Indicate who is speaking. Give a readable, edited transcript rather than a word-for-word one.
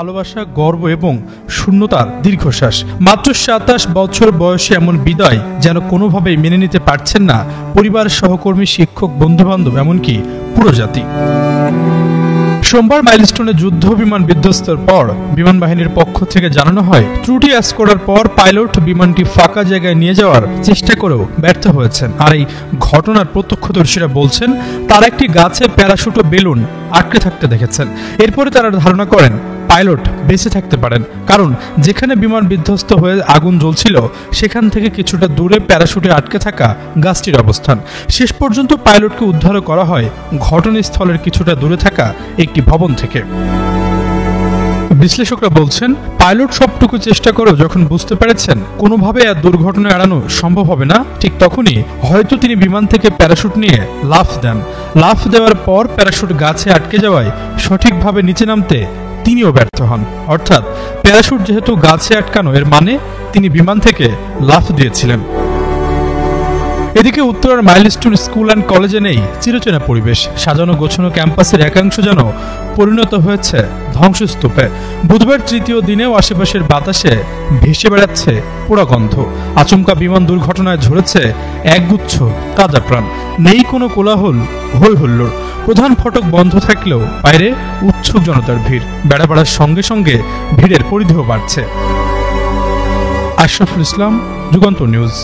Speaker 1: ভালোবাসা, গর্ব এবং শূন্যতার দীর্ঘশ্বাস। মাত্র ২৭ বছর বয়সে এমন বিদায় যেন কোনোভাবেই মেনে নিতে পারছেন না পরিবার, সহকর্মী, শিক্ষক, বন্ধুবান্ধব, এমনকি পুরো জাতি। সোমবার মাইলস্টোনে যুদ্ধ বিমান বিধ্বস্তের পর বিমান বাহিনীর পক্ষ থেকে জানানো হয়, ত্রুটি আঁচ করার পর পাইলট বিমানটি ফাঁকা জায়গায় নিয়ে যাওয়ার চেষ্টা করেও ব্যর্থ হয়েছেন। আর এই ঘটনার প্রত্যক্ষদর্শীরা বলছেন, তারা একটি গাছে প্যারাশুট ও বেলুন আটকে থাকতে দেখেছেন। এরপরে তারা ধারণা করেন পাইলট বেঁচে থাকতে পারেন, কারণ যেখানে বিমান বিধ্বস্ত হয়ে আগুন জ্বলছিল সেখান থেকে কিছুটা দূরে প্যারাশুটে আটকে থাকা গাছটির অবস্থান। শেষ পর্যন্ত পাইলটকে উদ্ধার করা হয় ঘটনাস্থলের কিছুটা দূরে থাকা একটি ভবন থেকে। বিশ্লেষকরা বলছেন, পাইলট সবটুকু চেষ্টা করেও যখন বুঝতে পেরেছেন কোনোভাবে আর দুর্ঘটনা এড়ানো সম্ভব হবে না, ঠিক তখনই হয়তো তিনি বিমান থেকে প্যারাশুট নিয়ে লাফ দেন। লাফ দেওয়ার পর প্যারাশুট গাছে আটকে যাওয়ায় সঠিকভাবে নিচে নামতে তিনিও ব্যর্থ হন। অর্থাৎ প্যারাশুট যেহেতু গাছে আটকানো, এর মানে তিনি বিমান থেকে লাফ দিয়েছিলেন। এদিকে উত্তরার মাইলস্টোন স্কুল অ্যান্ড কলেজে নেই চিরচেনা পরিবেশ। সাজানো গোছানো ক্যাম্পাসের একাংশ যেন পরিণত হয়েছে ধ্বংসস্তূপে। বুধবার তৃতীয় দিনেও আশেপাশের বাতাসে ভেসে বেড়াচ্ছে পোড়া গন্ধ। আচমকা বিমান দুর্ঘটনায় ঝরেছে একগুচ্ছ তাজা প্রাণ। নেই কোনো কোলাহল, হই হুল্লোড়। প্রধান ফটক বন্ধ থাকলেও বাইরে উৎসুক জনতার ভিড়। বেড়া বাড়ার সঙ্গে সঙ্গে ভিড়ের পরিধিও বাড়ছে। আশরাফুল ইসলাম, যুগান্তর নিউজ।